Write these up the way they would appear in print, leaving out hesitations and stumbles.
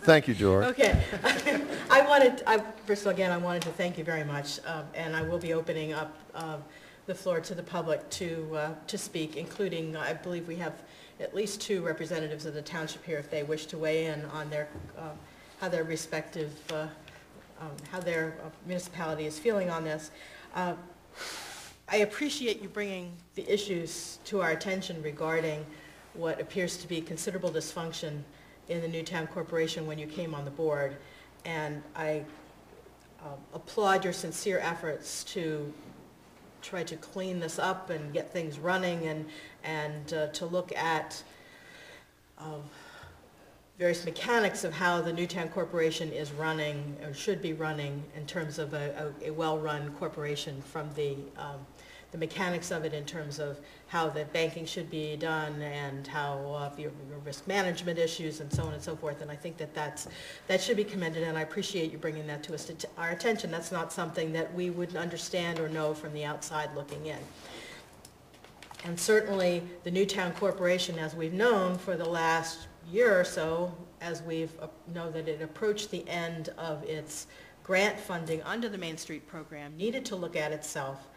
Thank you, George. Okay. First of all, again, I wanted to thank you very much, and I will be opening up the floor to the public to speak, including, I believe we have at least 2 representatives of the township here if they wish to weigh in on their, how their respective, how their municipality is feeling on this. I appreciate you bringing the issues to our attention regarding what appears to be considerable dysfunction in the Newtown Corporation when you came on the board, and I applaud your sincere efforts to try to clean this up and get things running, and to look at various mechanics of how the Newtown Corporation is running or should be running in terms of a well-run corporation, from the mechanics of it in terms of how the banking should be done and how your risk management issues and so on and so forth. And I think that should be commended, and I appreciate you bringing that to us, to our attention. That's not something that we would understand or know from the outside looking in. And certainly the Newtown Corporation, as we've known for the last year or so, as we've know that it approached the end of its grant funding under the Main Street program, needed to look at itself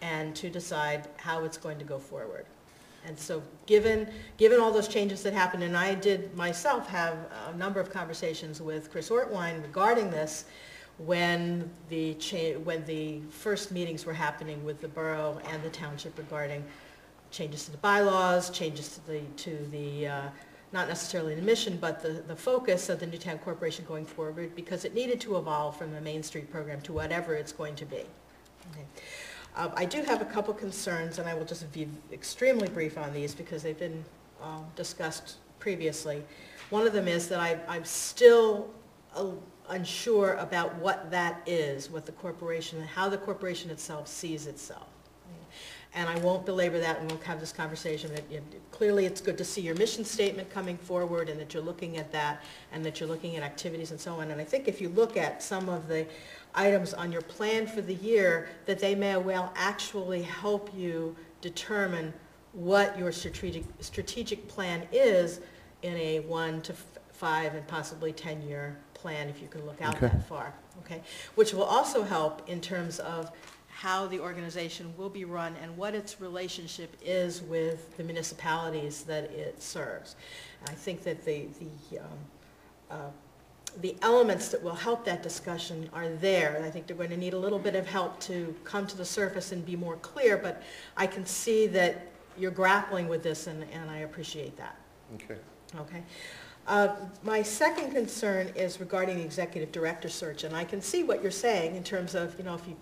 and to decide how it's going to go forward. And so given all those changes that happened, and I did myself have a number of conversations with Chris Ortwine regarding this when the first meetings were happening with the borough and the township regarding changes to the bylaws, changes to the not necessarily the mission, but the focus of the Newtown Corporation going forward, because it needed to evolve from the Main Street program to whatever it's going to be. Okay. I do have a couple concerns, and I will just be extremely brief on these because they've been discussed previously. One of them is that I'm still unsure about what that is, what the corporation, how the corporation itself sees itself. And I won't belabor that, and we'll have this conversation. Clearly, it's good to see your mission statement coming forward, and that you're looking at that, and that you're looking at activities and so on. And I think if you look at some of the items on your plan for the year, that they may well actually help you determine what your strategic plan is in a 1 to 5 and possibly 10-year plan, if you can look out that far. Okay, which will also help in terms of how the organization will be run and what its relationship is with the municipalities that it serves. And I think that the elements that will help that discussion are there, and I think they're going to need a little bit of help to come to the surface and be more clear, but I can see that you're grappling with this, and I appreciate that. Okay. Okay. My second concern is regarding the executive director search, and I can see what you're saying in terms of,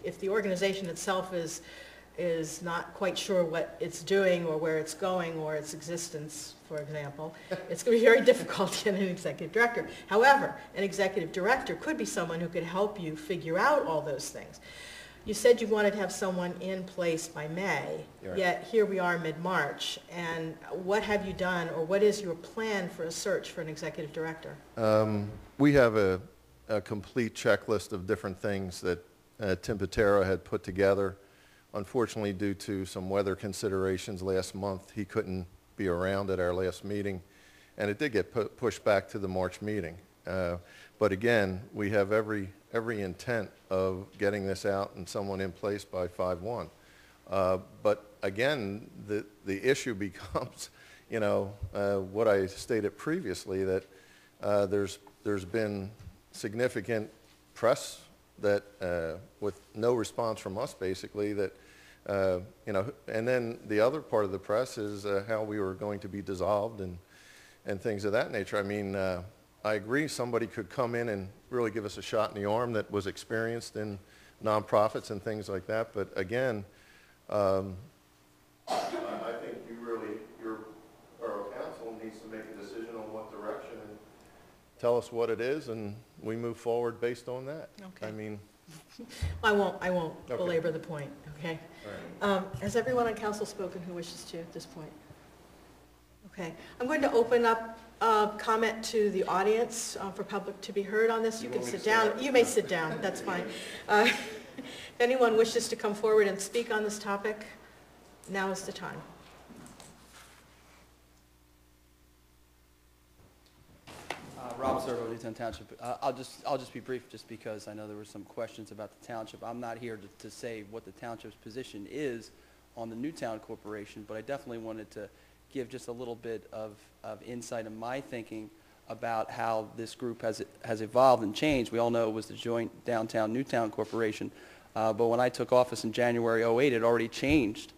if the organization itself is not quite sure what it's doing or where it's going or its existence, for example, it's going to be very difficult to get an executive director. However, an executive director could be someone who could help you figure out all those things. You said you wanted to have someone in place by May, yet here we are mid-March. And what have you done, or what is your plan for a search for an executive director? We have a complete checklist of different things that Tim Patera had put together. Unfortunately, due to some weather considerations last month, he couldn't be around at our last meeting, and it did get pushed back to the March meeting. But again, we have every intent of getting this out and someone in place by 5/1. But again, the issue becomes, what I stated previously, that there's been significant press that with no response from us, basically, that and then the other part of the press is how we were going to be dissolved and things of that nature. I mean, I agree somebody could come in and really give us a shot in the arm that was experienced in nonprofits and things like that. But again, I think your borough council needs to make a decision on what direction and tell us what it is, and we move forward based on that. Okay. I mean, I won't belabor the point. Okay. All right. Has everyone on council spoken who wishes to at this point? Okay. I'm going to open up comment to the audience for public to be heard on this. You can sit down. You may sit down. That's fine. If anyone wishes to come forward and speak on this topic, now is the time. Rob Servo, Newtown Township. I'll just be brief, just because I know there were some questions about the township. I'm not here to say what the township's position is on the Newtown Corporation, but I definitely wanted to give just a little bit of insight in my thinking about how this group has evolved and changed. We all know it was the joint downtown Newtown Corporation, but when I took office in January '08, it already changed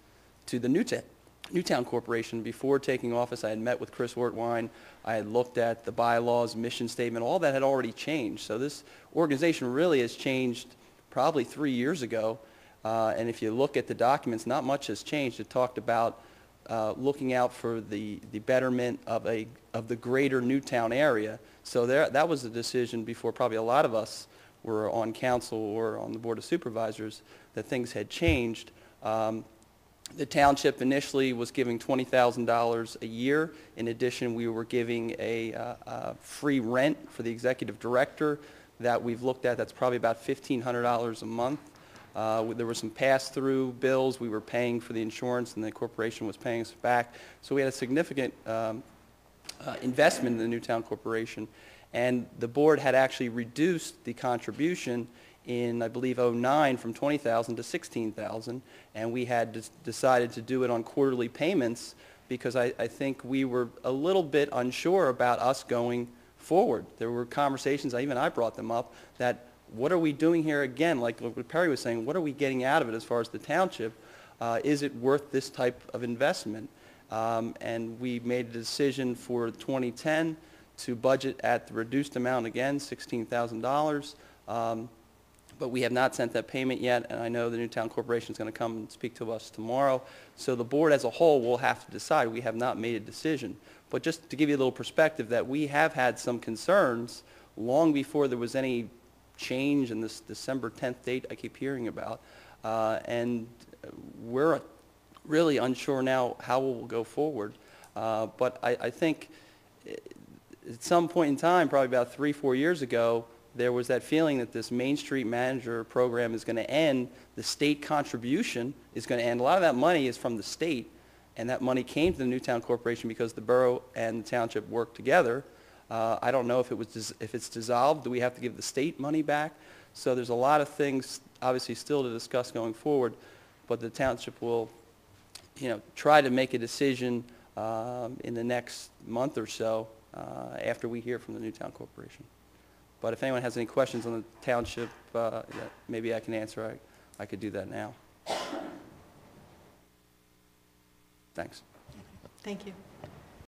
to the Newtown Corporation. Before taking office, I had met with Chris Ortwine. I had looked at the bylaws, mission statement, all that had already changed. So this organization really has changed probably 3 years ago. And if you look at the documents, not much has changed. It talked about looking out for the betterment of the greater Newtown area. So that was a decision before probably a lot of us were on council or on the Board of Supervisors, that things had changed. The township initially was giving $20,000 a year. In addition, we were giving a free rent for the executive director that we've looked at. That's probably about $1,500 a month. There were some pass-through bills. We were paying for the insurance, and the corporation was paying us back. So we had a significant investment in the Newtown Corporation. And the board had actually reduced the contribution in, I believe, '09 from $20,000 to $16,000, and we had decided to do it on quarterly payments because I think we were a little bit unsure about us going forward. There were conversations, even I brought them up, that what are we doing here again? Like what Perry was saying, what are we getting out of it as far as the township? Is it worth this type of investment? And we made a decision for 2010 to budget at the reduced amount again, $16,000. But we have not sent that payment yet, and I know the Newtown Corporation is going to come and speak to us tomorrow. So the board as a whole will have to decide. We have not made a decision. But just to give you a little perspective, that we have had some concerns long before there was any change in this December 10th date I keep hearing about. And we're really unsure now how we'll go forward. But I think at some point in time, probably about 3-4 years ago, there was that feeling that this Main Street Manager program is going to end, the state contribution is going to end. A lot of that money is from the state, and that money came to the Newtown Corporation because the borough and the township worked together. I don't know if it's dissolved. Do we have to give the state money back? So there's a lot of things, obviously, still to discuss going forward, but the township will, try to make a decision in the next month or so after we hear from the Newtown Corporation. But if anyone has any questions on the township that maybe I can answer, I could do that now. Thanks. Thank you.